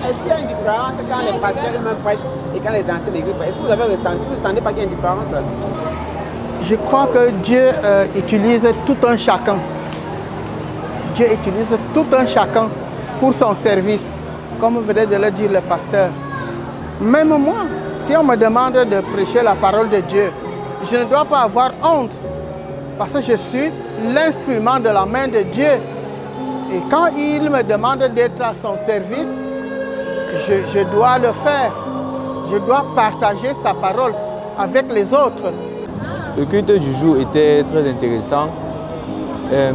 est-ce qu'il y a une différence quand les pasteurs eux-mêmes prêchent et quand les anciens d'église prêchent? Est-ce que vous avez ressenti, vous ne sentez pas qu'il y a une différence? Je crois que Dieu utilise tout un chacun. Dieu utilise tout un chacun pour son service, comme venait de le dire le pasteur. Même moi, si on me demande de prêcher la parole de Dieu, je ne dois pas avoir honte, parce que je suis l'instrument de la main de Dieu. Et quand il me demande d'être à son service, je dois le faire. Je dois partager sa parole avec les autres. Le culte du jour était très intéressant.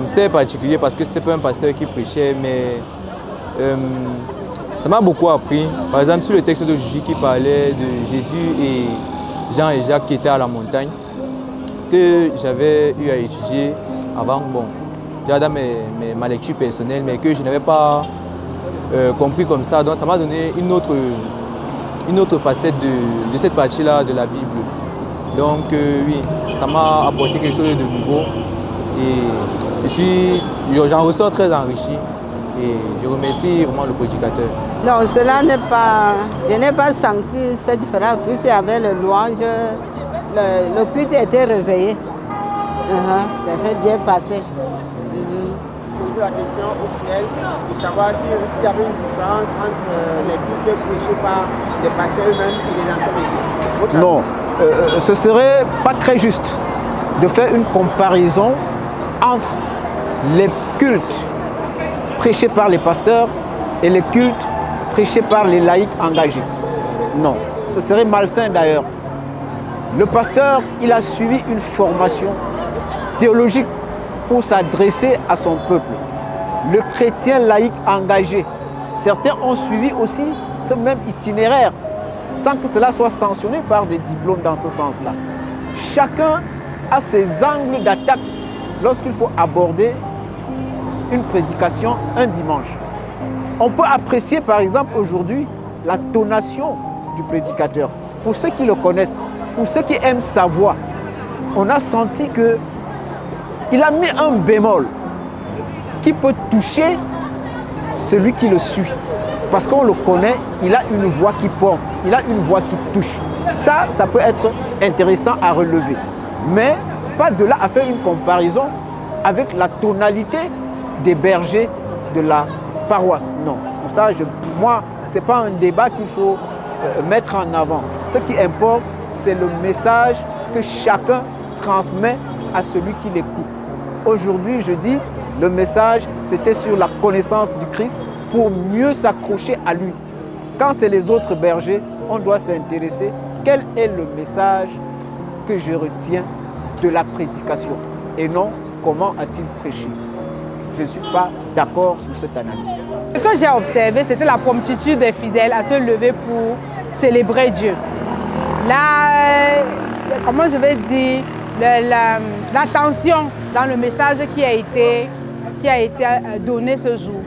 C'était particulier parce que ce n'était pas un pasteur qui prêchait, mais ça m'a beaucoup appris. Par exemple, sur le texte de Jésus qui parlait de Jésus et Jean et Jacques qui étaient à la montagne, que j'avais eu à étudier avant, bon, déjà dans ma lecture personnelle, mais que je n'avais pas compris comme ça. Donc ça m'a donné une autre facette de cette partie-là de la Bible. Donc oui, ça m'a apporté quelque chose de nouveau et j'en ressors très enrichi et je remercie vraiment le prédicateur. Non, cela n'est pas, je n'ai pas senti cette différence puisqu'il y avait le louange, le culte était réveillé. Ça s'est bien passé. Poser la question au final de savoir s'il y avait une différence entre les cultes prêchés par les pasteurs eux-mêmes et les anciens d'église. Non. Ce serait pas très juste de faire une comparaison entre les cultes prêchés par les pasteurs et les cultes prêchés par les laïcs engagés. Non, ce serait malsain d'ailleurs. Le pasteur, il a suivi une formation théologique pour s'adresser à son peuple. Le chrétien laïque engagé, certains ont suivi aussi ce même itinéraire, sans que cela soit sanctionné par des diplômes dans ce sens-là. Chacun a ses angles d'attaque lorsqu'il faut aborder une prédication un dimanche. On peut apprécier par exemple aujourd'hui la tonation du prédicateur. Pour ceux qui le connaissent, pour ceux qui aiment sa voix, on a senti qu'il a mis un bémol qui peut toucher celui qui le suit. Parce qu'on le connaît, il a une voix qui porte, il a une voix qui touche. Ça peut être intéressant à relever. Mais pas de là à faire une comparaison avec la tonalité des bergers de la paroisse. Non, pour ça, moi, ce n'est pas un débat qu'il faut mettre en avant. Ce qui importe, c'est le message que chacun transmet à celui qui l'écoute. Aujourd'hui, je dis, le message, c'était sur la connaissance du Christ, pour mieux s'accrocher à lui. Quand c'est les autres bergers, on doit s'intéresser quel est le message que je retiens de la prédication et non comment a-t-il prêché. Je ne suis pas d'accord sur cette analyse. Ce que j'ai observé, c'était la promptitude des fidèles à se lever pour célébrer Dieu. Comment je vais dire, l'attention dans le message qui a été donné ce jour.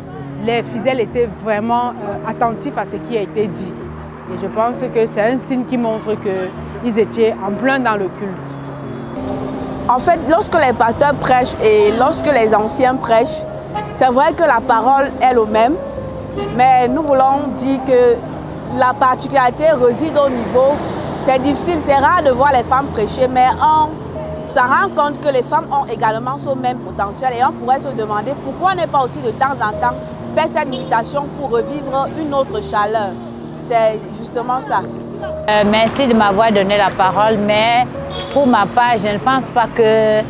Les fidèles étaient vraiment attentifs à ce qui a été dit. Et je pense que c'est un signe qui montre qu'ils étaient en plein dans le culte. En fait, lorsque les pasteurs prêchent et lorsque les anciens prêchent, c'est vrai que la parole est le même, mais nous voulons dire que la particularité réside au niveau, c'est difficile, c'est rare de voir les femmes prêcher, mais on se rend compte que les femmes ont également ce même potentiel et on pourrait se demander pourquoi on n'est pas aussi de temps en temps faire cette invitation pour revivre une autre chaleur. C'est justement ça. Merci de m'avoir donné la parole, mais pour ma part, je ne pense pas que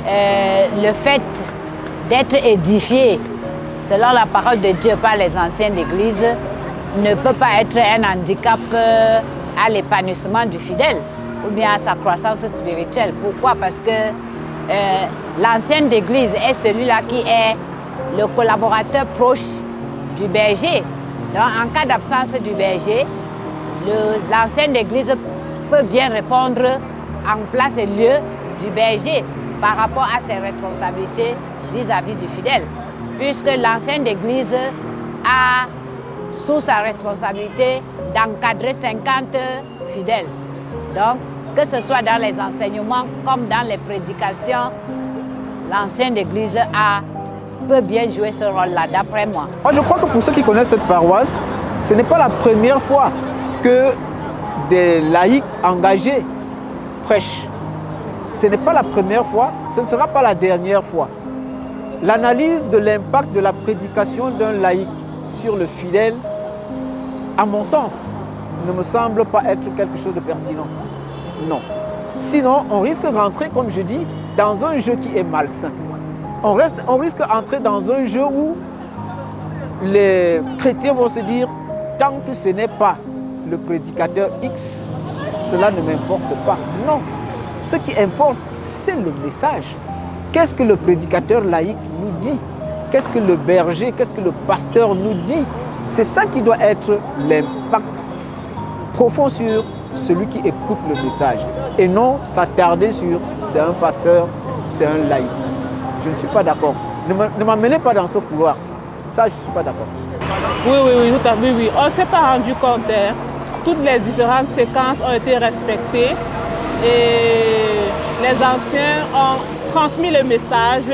le fait d'être édifié selon la parole de Dieu par les anciens d'Église ne peut pas être un handicap à l'épanouissement du fidèle ou bien à sa croissance spirituelle. Pourquoi? Parce que l'ancien d'Église est celui-là qui est le collaborateur proche du berger. Donc, en cas d'absence du berger, l'ancienne d'église peut bien répondre en place et lieu du berger par rapport à ses responsabilités vis-à-vis du fidèle. Puisque l'ancienne d'église a sous sa responsabilité d'encadrer 50 fidèles. Donc, que ce soit dans les enseignements comme dans les prédications, l'ancienne d'église peut bien jouer ce rôle-là, d'après moi. Moi, je crois que pour ceux qui connaissent cette paroisse, Ce n'est pas la première fois que des laïcs engagés prêchent. Ce n'est pas la première fois, ce ne sera pas la dernière fois. L'analyse de l'impact de la prédication d'un laïc sur le fidèle, à mon sens, ne me semble pas être quelque chose de pertinent. Non. Sinon, on risque de rentrer, comme je dis, dans un jeu qui est malsain. On risque d'entrer dans un jeu où les chrétiens vont se dire, tant que ce n'est pas le prédicateur X, cela ne m'importe pas. Non. Ce qui importe, c'est le message. Qu'est-ce que le prédicateur laïque nous dit? Qu'est-ce que le berger, qu'est-ce que le pasteur nous dit? C'est ça qui doit être l'impact profond sur celui qui écoute le message. Et non s'attarder sur c'est un pasteur, c'est un laïc. Je ne suis pas d'accord. Ne m'amenez pas dans ce couloir. Ça, je ne suis pas d'accord. Oui, tout à fait, oui. On ne s'est pas rendu compte. Hein. Toutes les différentes séquences ont été respectées et les anciens ont transmis le message,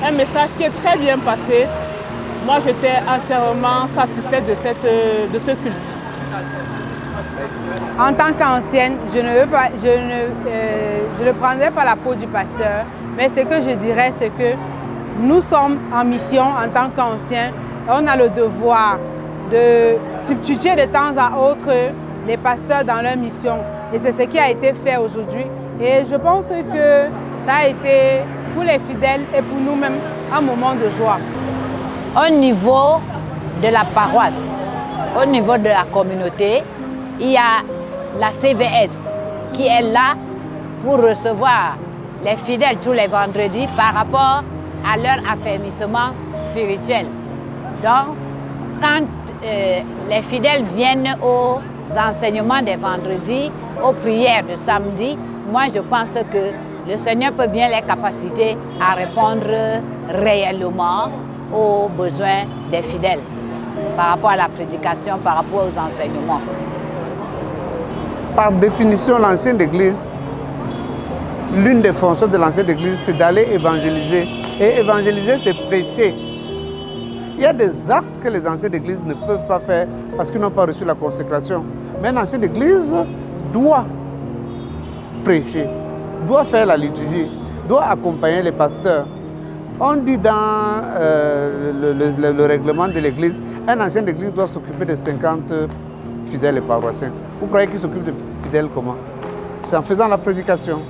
un message qui est très bien passé. Moi, j'étais entièrement satisfaite de ce culte. En tant qu'ancienne, je ne prendrai pas la peau du pasteur, mais ce que je dirais, c'est que nous sommes en mission en tant qu'anciens. On a le devoir de substituer de temps à autre les pasteurs dans leur mission. Et c'est ce qui a été fait aujourd'hui. Et je pense que ça a été pour les fidèles et pour nous-mêmes un moment de joie. Au niveau de la paroisse, au niveau de la communauté, il y a la CVS qui est là pour recevoir les fidèles tous les vendredis par rapport à leur affermissement spirituel. Donc, quand les fidèles viennent aux enseignements des vendredis, aux prières de samedi, moi je pense que le Seigneur peut bien les capaciter à répondre réellement aux besoins des fidèles par rapport à la prédication, par rapport aux enseignements. Par définition, l'ancienne Église, l'une des fonctions de l'ancienne Église, c'est d'aller évangéliser. Et évangéliser, c'est prêcher. Il y a des actes que les anciennes Églises ne peuvent pas faire parce qu'ils n'ont pas reçu la consécration. Mais l'ancienne Église doit prêcher, doit faire la liturgie, doit accompagner les pasteurs. On dit dans le règlement de l'Église, un ancien d'Église doit s'occuper de 50 fidèles et paroissiens. Vous croyez qu'il s'occupe de fidèles comment? C'est en faisant la prédication,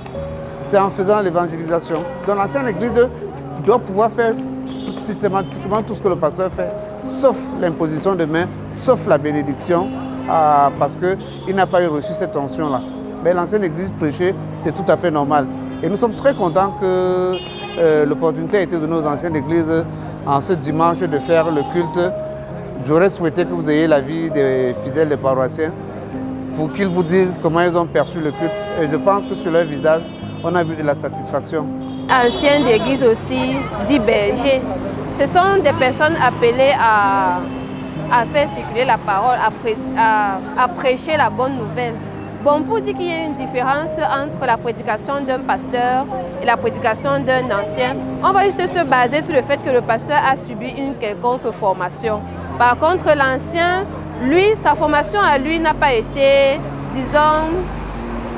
c'est en faisant l'évangélisation. Donc l'ancienne Église doit pouvoir faire systématiquement tout ce que le pasteur fait, sauf l'imposition de main, sauf la bénédiction, parce qu'il n'a pas eu reçu cette onction-là. Mais l'ancienne Église prêcher, c'est tout à fait normal. Et nous sommes très contents que l'opportunité a été donnée aux anciennes églises en ce dimanche de faire le culte. J'aurais souhaité que vous ayez l'avis des fidèles des paroissiens pour qu'ils vous disent comment ils ont perçu le culte. Et je pense que sur leur visage, on a vu de la satisfaction. Anciens d'église aussi, dit berger, ce sont des personnes appelées à faire circuler la parole, à prêcher la bonne nouvelle. Bon, pour dire qu'il y a une différence entre la prédication d'un pasteur et la prédication d'un ancien, on va juste se baser sur le fait que le pasteur a subi une quelconque formation. Par contre, l'ancien, lui, sa formation à lui n'a pas été, disons,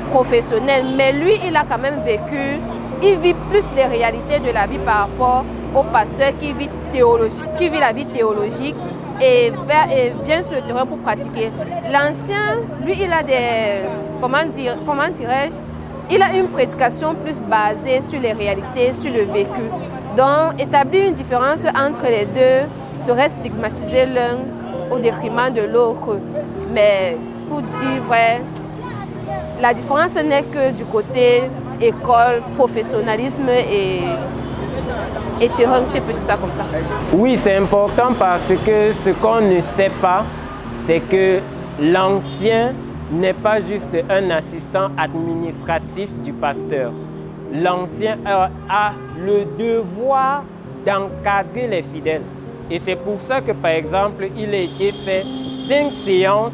professionnelle, mais lui, il a quand même vécu, il vit plus les réalités de la vie par rapport au pasteur qui vit la vie théologique et vient sur le terrain pour pratiquer. L'ancien, lui, il a des, comment dirais-je, il a une prédication plus basée sur les réalités, sur le vécu. Donc, établir une différence entre les deux serait stigmatiser l'un au détriment de l'autre. Mais pour dire vrai, la différence n'est que du côté école, professionnalisme et terrain, si je peux dire ça comme ça. Oui, c'est important parce que ce qu'on ne sait pas, c'est que l'ancien n'est pas juste un assistant administratif du pasteur. L'ancien a le devoir d'encadrer les fidèles. Et c'est pour ça que, par exemple, il a été fait 5 séances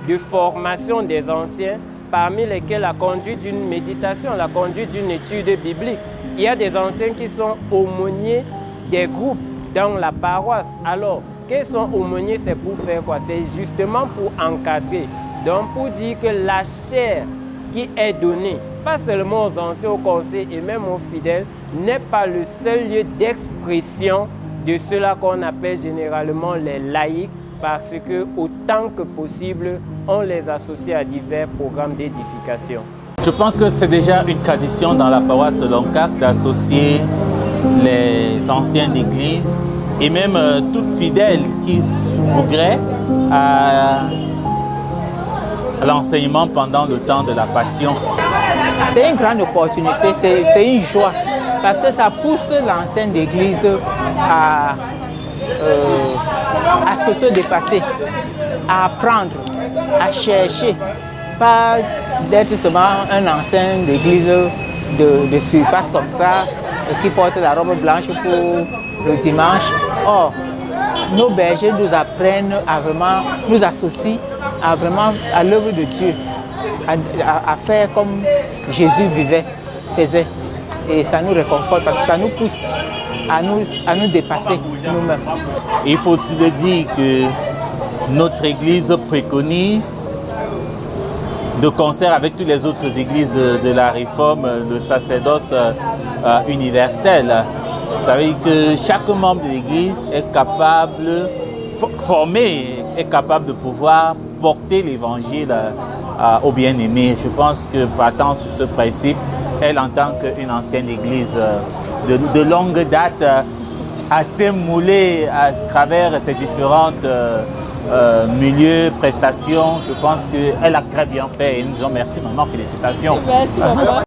de formation des anciens, parmi lesquelles la conduite d'une méditation, la conduite d'une étude biblique. Il y a des anciens qui sont aumôniers des groupes dans la paroisse. Alors, Quels sont aumôniers? C'est pour faire quoi? C'est justement pour encadrer. Donc pour dire que la chair qui est donnée, pas seulement aux anciens, au conseil et même aux fidèles, n'est pas le seul lieu d'expression de cela qu'on appelle généralement les laïcs, parce que autant que possible, on les associe à divers programmes d'édification. Je pense que c'est déjà une tradition dans la paroisse de Loncac d'associer les anciens d'église et même toute fidèle qui voudrait à l'enseignement pendant le temps de la Passion. C'est une grande opportunité, c'est une joie, parce que ça pousse l'ancienne d'église à s'autodépasser, à apprendre, à chercher, pas d'être seulement un ancien d'église de surface comme ça, qui porte la robe blanche pour le dimanche. Or, nos bergers nous apprennent à vraiment, nous associent à l'œuvre de Dieu, à faire comme Jésus faisait. Et ça nous réconforte parce que ça nous pousse à nous dépasser nous-mêmes. Il faut aussi le dire que notre Église préconise, de concert avec toutes les autres églises de la Réforme, le sacerdoce universel. Vous savez que chaque membre de l'Église est capable, formé, est capable de pouvoir porter l'Évangile au bien-aimé. Je pense que partant sur ce principe, elle en tant qu'une ancienne Église de longue date, assez moulée à travers ces différentes milieux, prestations, je pense qu'elle a très bien fait et nous en remercions. Vraiment, félicitations. Merci beaucoup.